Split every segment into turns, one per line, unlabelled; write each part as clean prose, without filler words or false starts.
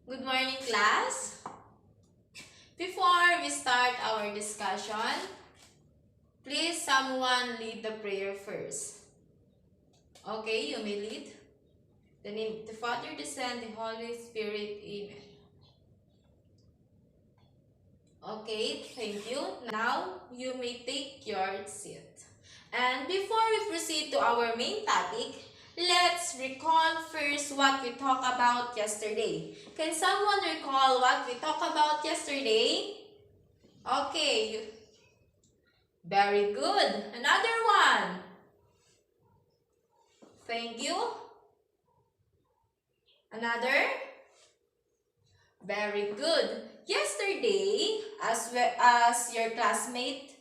Good morning, class. Before we start our discussion, please someone lead the prayer first. Okay, you may lead. In the name of the Father, the Son, the Holy Spirit. Amen. Okay, thank you. Now, you may take your seat. And before we proceed to our main topic, let's recall first what we talked about yesterday. Can someone recall what we talked about yesterday? Okay, very good. Another one. Thank you. Another. Very good. Yesterday, as your classmate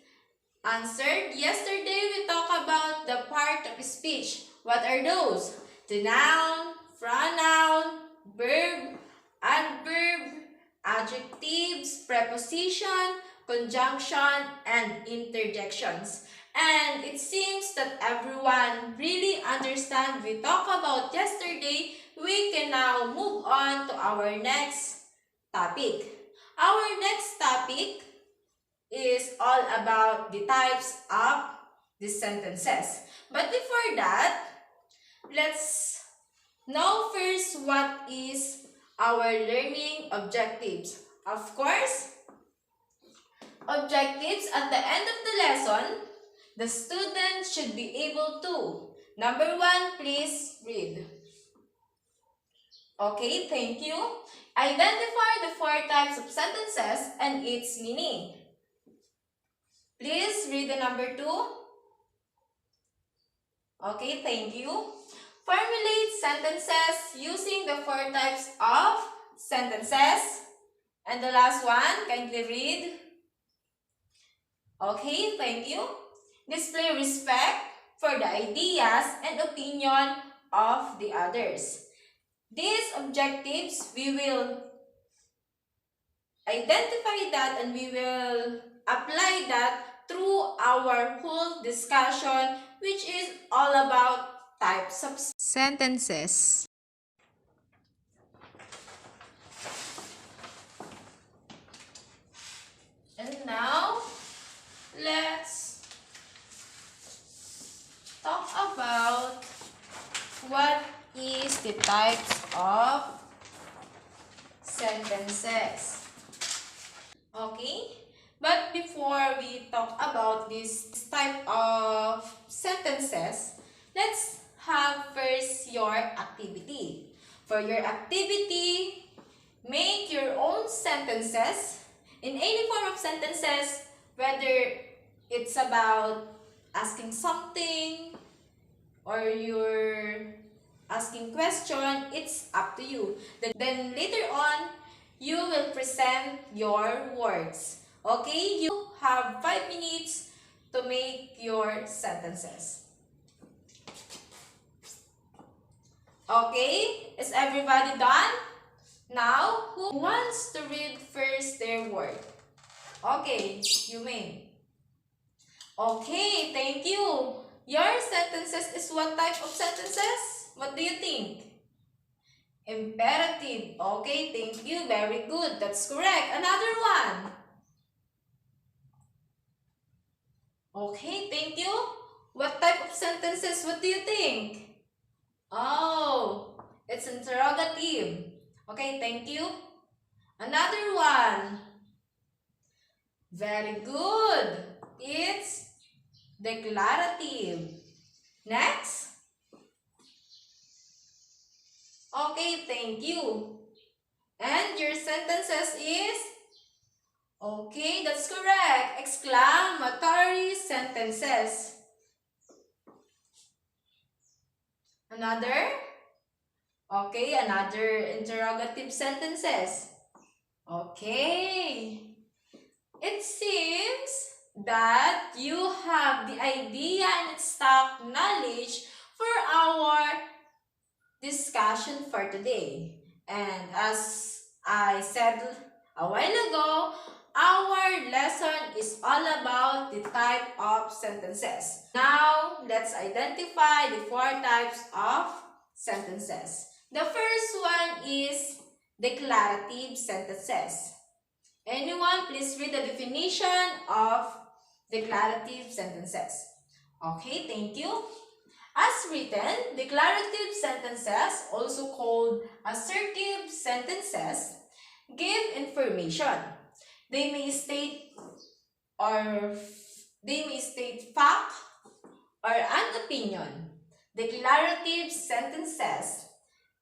answered, yesterday we talked about the part of speech. What are those? The noun, pronoun, verb, adverb, adjectives, preposition, conjunction, and interjections. And it seems that everyone really understands we talked about yesterday. We can now move on to our next topic. Our next topic is all about the types of the sentences. But before that, let's know first what is our learning objectives. Of course, objectives at the end of the lesson, the student should be able to. Number 1, please read. Okay, thank you. Identify the 4 types of sentences and its meaning. Please read the number 2. Okay, thank you. Formulate sentences using the 4 types of sentences. And the last one, kindly read. Okay, thank you. Display respect for the ideas and opinion of the others. These objectives, we will identify that and we will apply that through our whole discussion, which is all about types of sentences. And now, let's talk about what is the types of sentences. Okay? But before we talk about this type of sentences, let's have first your activity. For your activity, make your own sentences in any form of sentences, whether it's about asking something or you're asking question, it's up to you. Then later on, you will present your words. Okay, you have 5 minutes to make your sentences. Okay, is everybody done? Now, who wants to read first their word? Okay, you may. Okay, thank you. Your sentences is what type of sentences? What do you think? Imperative. Okay, thank you. Very good. That's correct. Another one. Okay, thank you. What type of sentences? What do you think? Oh, it's interrogative. Okay, thank you. Another one. Very good. It's declarative. Next. Okay, thank you. And your sentences is? Okay, that's correct. Exclamatory sentences. Another? Okay, another interrogative sentences. Okay. It seems that you have the idea and stock knowledge for our discussion for today. And as I said a while ago, our lesson is all about the type of sentences. Now, let's identify the 4 types of sentences. The first one is declarative sentences. Anyone, please read the definition of declarative sentences. Okay, thank you. As written, declarative sentences, also called assertive sentences, give information. They may state fact or an opinion. Declarative sentences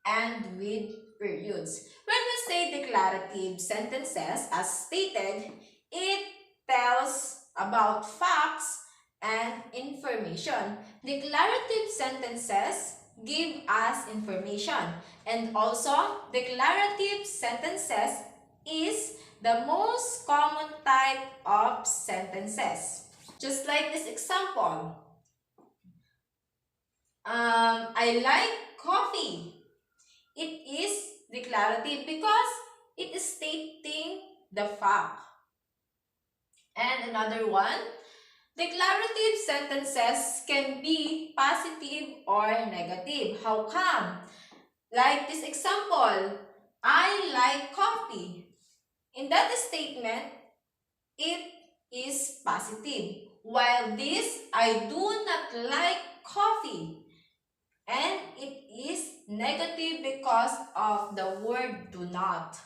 end with periods. When we say declarative sentences, as stated, it tells about facts and information. Declarative sentences give us information, and also declarative sentences is the most common type of sentences. Just like this example, I like coffee. It is declarative because it is stating the fact. And another one, declarative sentences can be positive or negative. How come? Like this example, I like coffee. In that statement, it is positive. While this, I do not like coffee. And it is negative because of the word do not.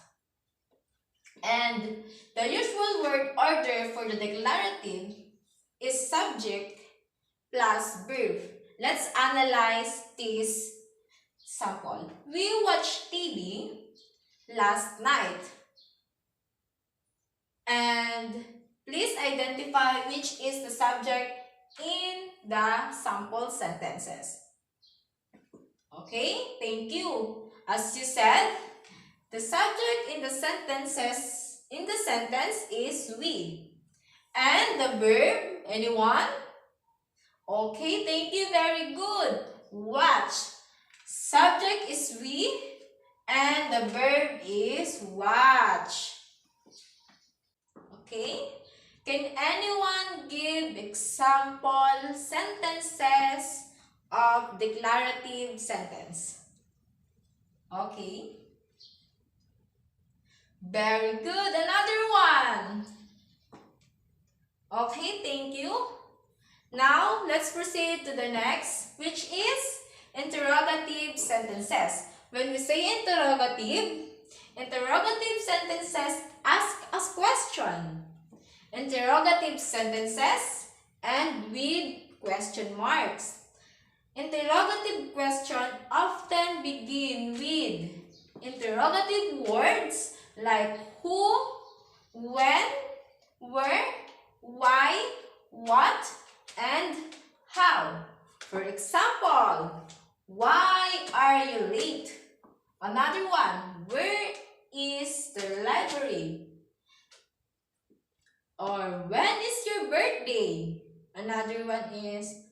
And the usual word order for the declarative is subject plus verb. Let's analyze this sample. We watched TV last night. And please identify which is the subject in the sample sentences. Okay, thank you. As you said, the subject in the sentence is we. And the verb, anyone? Okay, thank you, very good. Watch. Subject is we and the verb is watch. Okay? Can anyone give example sentences of declarative sentence? Okay. Very good. Another one. Okay, thank you. Now, let's proceed to the next, which is interrogative sentences. When we say interrogative sentences ask us question. Interrogative sentences end with question marks. Interrogative question often begin with interrogative words like who, when, where, why, what, and how. For example, why are you late? Another one, where is the library? Or when is your birthday? Another one is,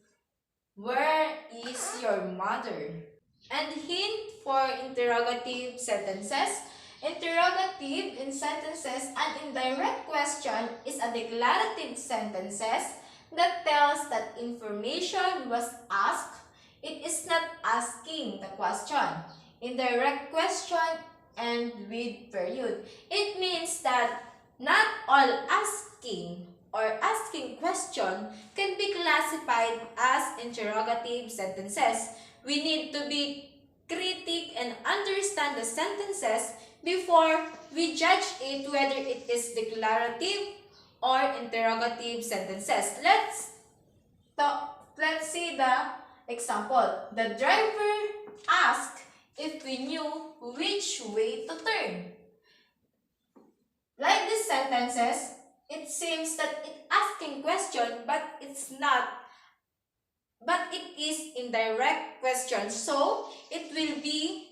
where is your mother? And hint for interrogative sentences. Interrogative in sentences, an indirect question is a declarative sentences that tells that information was asked. It is not asking the question. Indirect question and with period. It means that not all asking or asking question can be classified as interrogative sentences. We need to be critic and understand the sentences before we judge it whether it is declarative or interrogative sentences. Let's see the example. The driver asked if we knew which way to turn. Like these sentences, it seems that it's asking question, but it's not. But it is indirect question, so it will be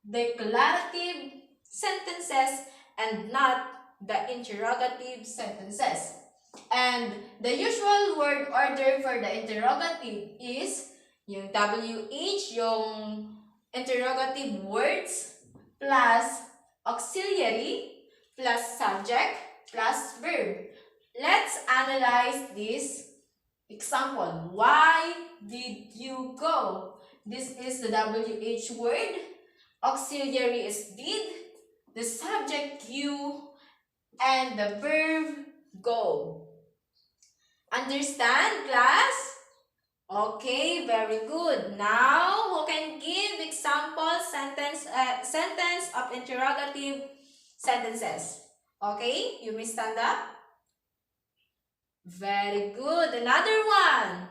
declarative sentences and not the interrogative sentences. And the usual word order for the interrogative is yung WH, yung interrogative words, plus auxiliary, plus subject, plus verb. Let's analyze this example. Why did you go? This is the WH word. auxiliary is did, the subject you, and the verb go. Understand, class? Okay, very good. Now, who can give example sentence of interrogative sentences? Okay, you may stand up. Very good. Another one.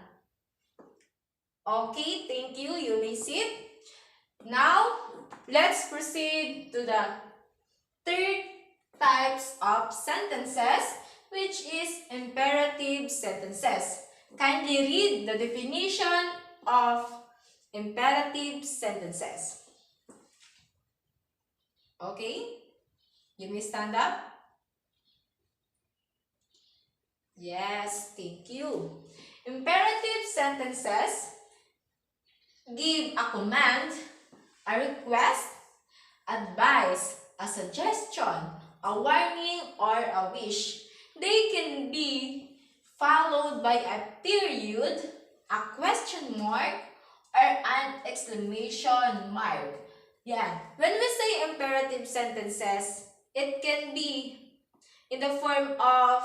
Okay, thank you. You may sit. Now, let's proceed to the third types of sentences, which is imperative sentences. Kindly read the definition of imperative sentences. Okay? You may stand up. Yes, thank you. Imperative sentences give a command, a request, advice, a suggestion, a warning, or a wish. They can be followed by a period, a question mark, or an exclamation mark. Yeah. When we say imperative sentences, it can be in the form of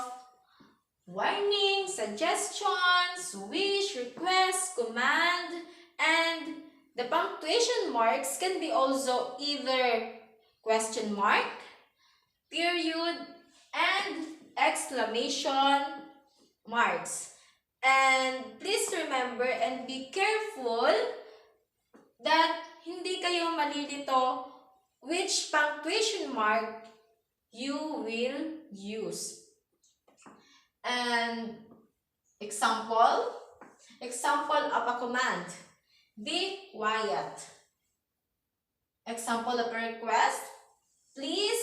warning, suggestions, wish, request, command, and the punctuation marks can be also either question mark, period, and exclamation marks. And please remember and be careful that hindi kayo malilito which punctuation mark you will use. And example of a command. Be quiet. Example of a request. Please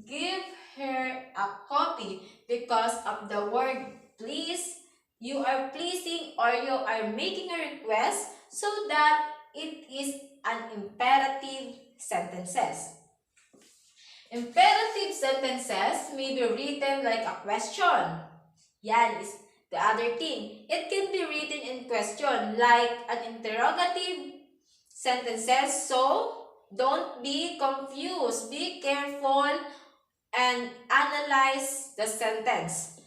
give her a copy. Because of the word please, you are pleasing or you are making a request so that it is an imperative sentences. Imperative sentences may be written like a question. Yan is the other thing. It can be written in question like an interrogative sentences. So, don't be confused. Be careful and analyze the sentence.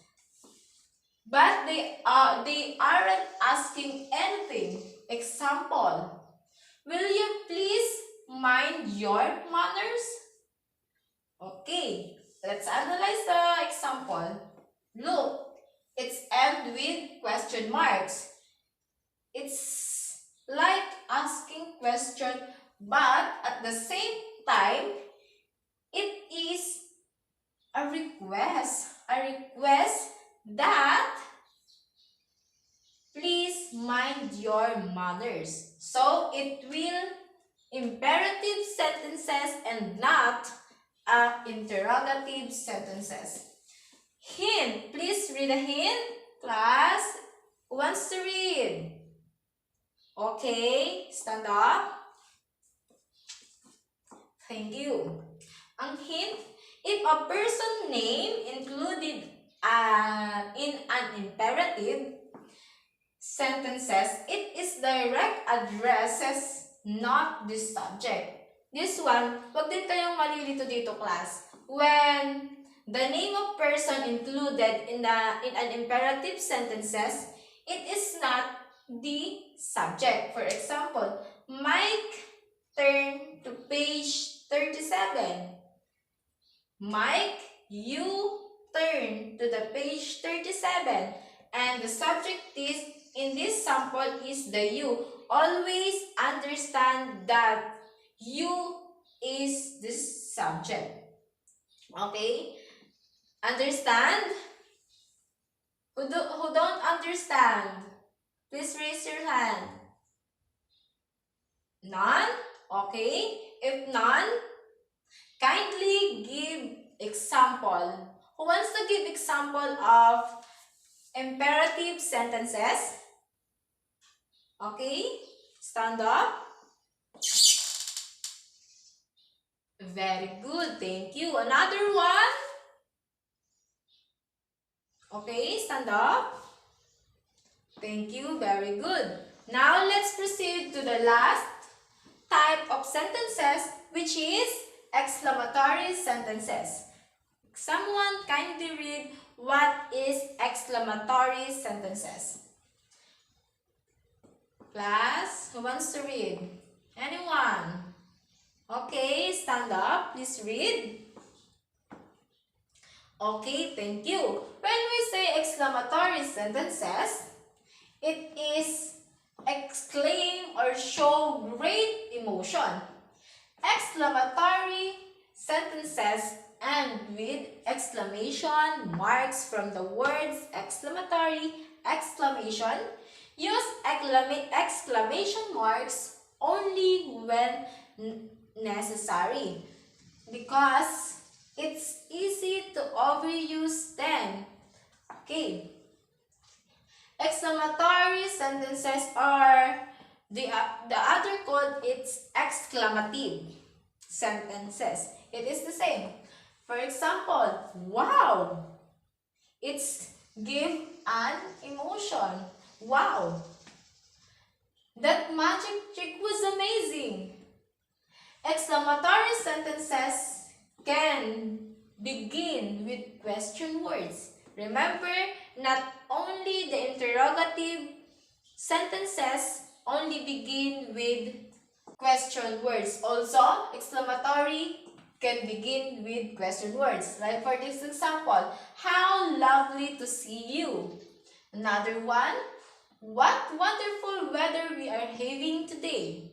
But they aren't asking anything. Example, will you please mind your manners? Okay, let's analyze the example. Look, it's end with question marks. It's like asking question, but at the same time, it is a request that please mind your manners. So it will imperative sentences and not interrogative sentences. Hint. Please read a hint. Class who wants to read? Okay, stand up. Thank you. Ang hint, if a person name included in an imperative sentences, it is direct addresses, not the subject. This one, wag din kayong malilito dito, class. When the name of person included in an imperative sentences, it is not the subject. For example, Mike turn to page 37. Mike, you turn to the page 37. And the subject is in this sample is the you. Always understand that you is this subject. Okay? Understand? Who don't understand? Please raise your hand. None? Okay. If none, kindly give example. Who wants to give example of imperative sentences? Okay. Stand up. Very good. Thank you. Another one. Okay, stand up. Thank you. Very good. Now, let's proceed to the last type of sentences, which is exclamatory sentences. Someone kindly read what is exclamatory sentences. Class, who wants to read? Anyone? Okay, stand up. Please read. Okay, thank you. When we say exclamatory sentences, it is exclaim or show great emotion. Exclamatory sentences end with exclamation marks from the words exclamatory, exclamation. Use exclamation marks only when necessary because it's easy to overuse them. Okay. Exclamatory sentences are the other code. It's exclamative sentences. It is the same. For example, wow. It's give an emotion. Wow. That magic trick was amazing. Exclamatory sentences can begin with question words. Remember, not only the interrogative sentences only begin with question words. Also, exclamatory can begin with question words. Like for this example, how lovely to see you. Another one, what wonderful weather we are having today.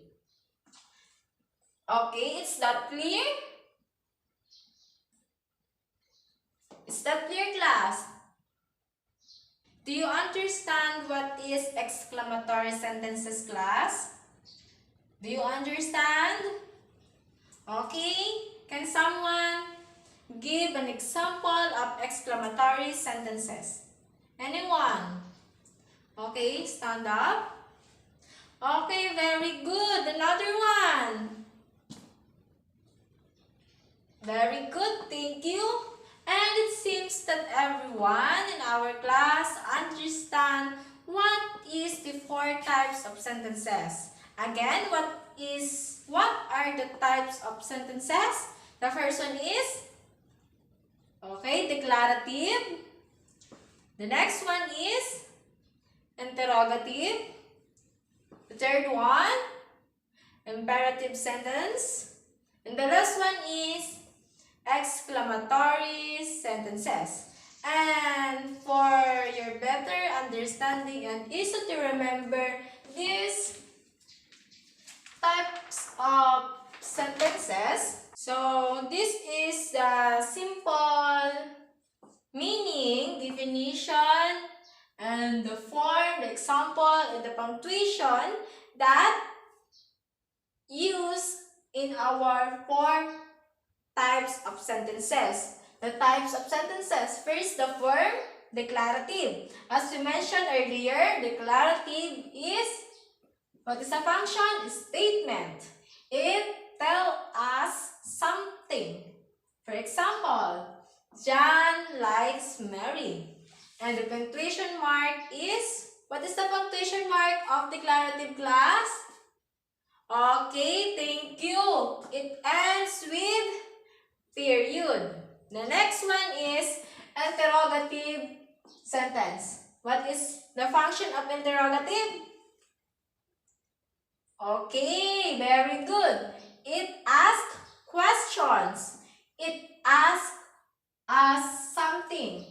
Okay, is that clear? Is that clear, class? Do you understand what is exclamatory sentences, class? Do you understand? Okay, can someone give an example of exclamatory sentences? Anyone? Okay, stand up. Okay, very good. Another one. Very good, thank you. And it seems that everyone in our class understand what is the 4 types of sentences. Again, what are the types of sentences? The first one is, okay, declarative. The next one is interrogative. The third one, imperative sentence. And the last one is exclamatory sentences. And for your better understanding and easy to remember these types of sentences, so this is the simple meaning, definition, and the form, the example, and the punctuation that use in our 4 types of sentences. The types of sentences. First, the form, declarative. As we mentioned earlier, declarative is, what is the function? Statement. It tells us something. For example, John likes Mary. And the punctuation mark is, what is the punctuation mark of declarative, class? Okay, thank you. It ends with period. The next one is interrogative sentence. What is the function of interrogative? Okay, very good. It asks questions. It asks us something.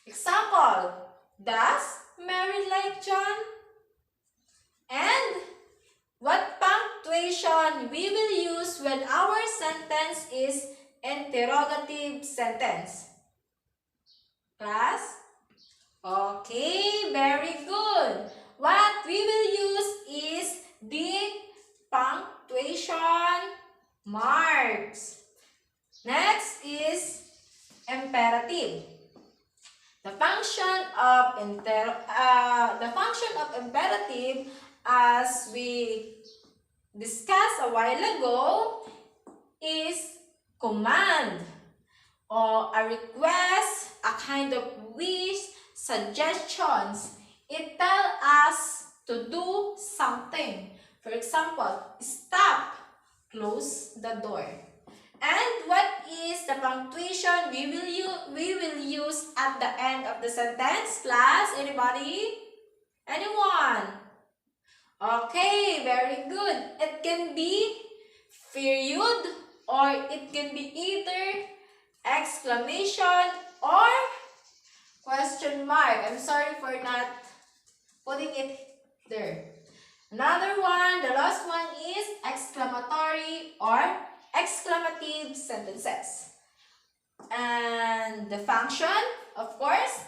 Example, does Mary like John? And what punctuation we will use when our sentence is interrogative sentence? Class? Okay, very good. What we will use is the punctuation marks. Next is imperative. The function of imperative, as we discussed a while ago, is command or a request, a kind of wish, suggestions. It tells us to do something. For example, stop, close the door. And what is the punctuation we will use at the end of the sentence? Class, anybody? Anyone? Okay, very good. It can be period or it can be either exclamation or question mark. I'm sorry for not putting it there. Another one, the last one is exclamatory or exclamative sentences. And the function, of course,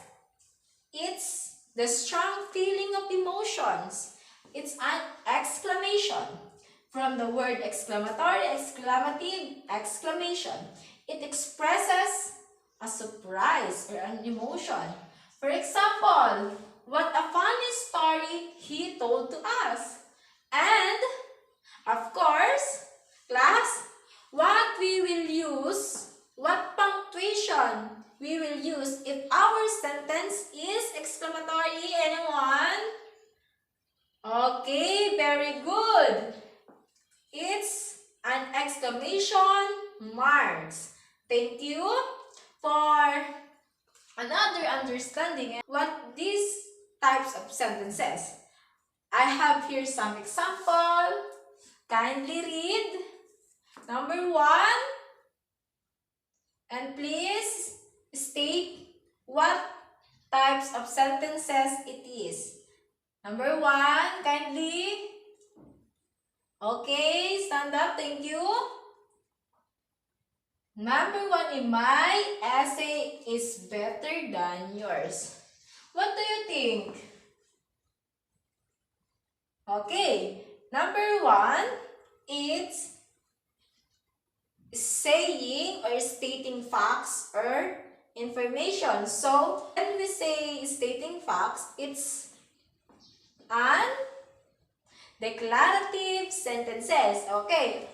it's the strong feeling of emotions. It's an exclamation. From the word exclamatory, exclamative, exclamation. It expresses a surprise or an emotion. For example, what a funny story he told to us. And, of course, class, what punctuation we will use if our sentence is exclamatory? Anyone? Okay, very good. It's an exclamation marks. Thank you for another understanding what these types of sentences. I have here some example. Kindly read number 1 and please state what types of sentences it is. Number 1, kindly. Okay, stand up. Thank you. Number 1 in my essay is better than yours. What do you think? Okay, number 1, it's saying or stating facts or information. So, when we say stating facts, it's an declarative sentences. Okay,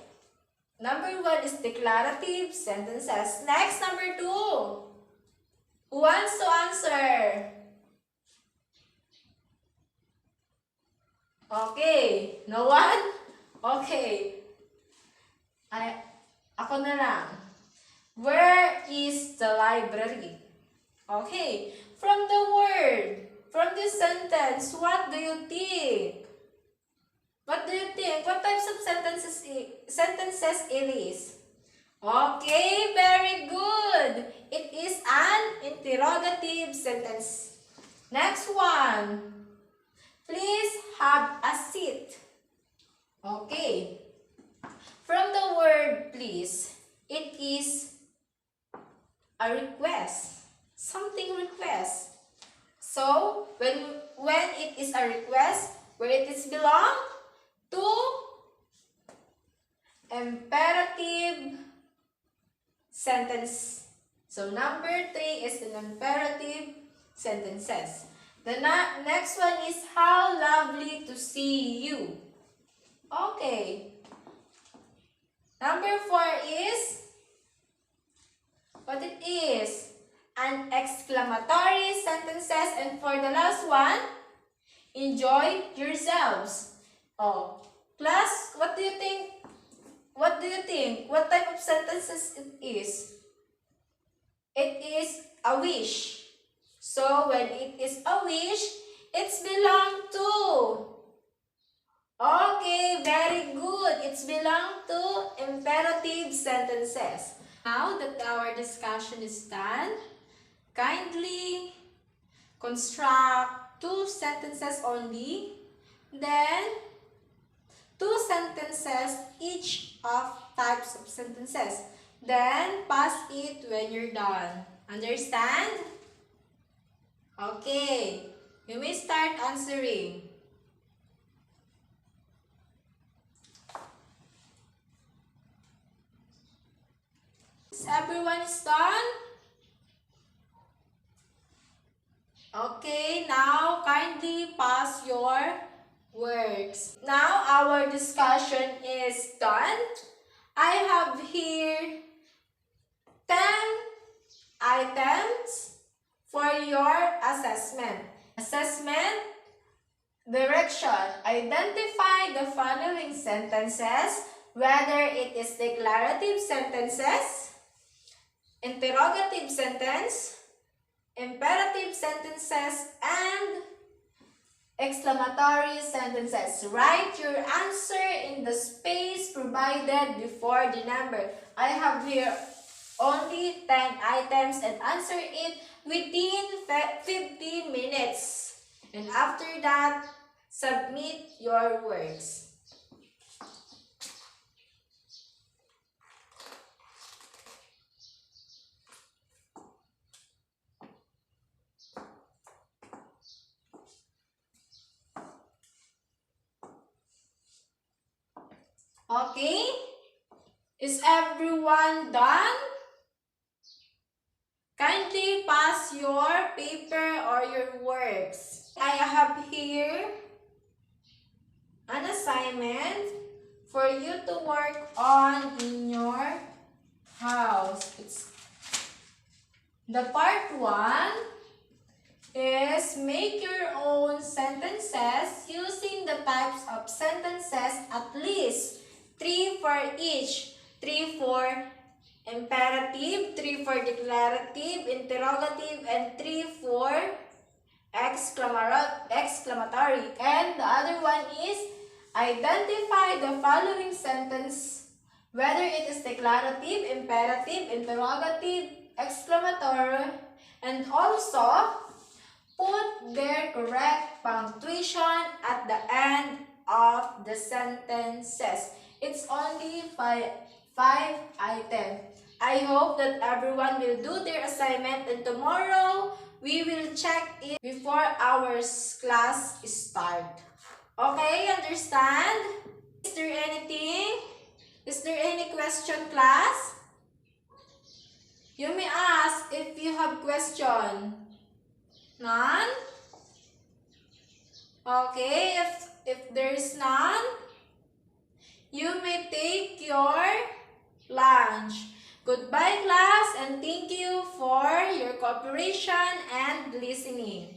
number 1 is declarative sentences. Next, number 2. Who wants to answer? Okay, no one? Okay. Ako na lang. Where is the library? Okay, from the word, from this sentence, what do you think? What do you think? What types of sentences it is? Okay, very good. It is an interrogative sentence. Next one. Please have a seat. Okay. From the word please, it is a request. Something request. So, when it is a request, where it is belong to imperative sentence. So, number 3 is an imperative sentences. The next one is how lovely to see you. Okay. Number 4 is what it is. An exclamatory sentences. And for the last one, enjoy yourselves. Oh, class, what do you think? What do you think? What type of sentences it is? It is a wish. So, when it is a wish, it's belong to. Okay, very good. It's belong to imperative sentences. Now that our discussion is done, kindly construct 2 sentences only. Then, 2 sentences each of types of sentences. Then, pass it when you're done. Understand? Okay, you may start answering. Is everyone done? Okay, now kindly pass your works. Now our discussion is done. I have here 10 items for your assessment. Assessment direction. Identify the following sentences whether it is declarative sentences, interrogative sentence, imperative sentences, and exclamatory sentences. Write your answer in the space provided before the number. I have here only 10 items and answer it within 15 minutes. And after that, submit your works. Okay? Is everyone done? Kindly pass your paper or your works. I have here an assignment for you to work on in your house. It's the part 1 is make your own sentences using the types of sentences, at least 3 for each. 3 for imperative, 3 for declarative, interrogative, and 3 for exclamatory. And the other one is identify the following sentence, whether it is declarative, imperative, interrogative, exclamatory, and also put their correct punctuation at the end of the sentences. It's only 5 items. I hope that everyone will do their assignment, and tomorrow we will check it before our class start. Okay, understand? Is there anything? Is there any question, class? You may ask if you have question. None? Okay, if there is none, you may take your lunch. Goodbye, class, and thank you for your cooperation and listening.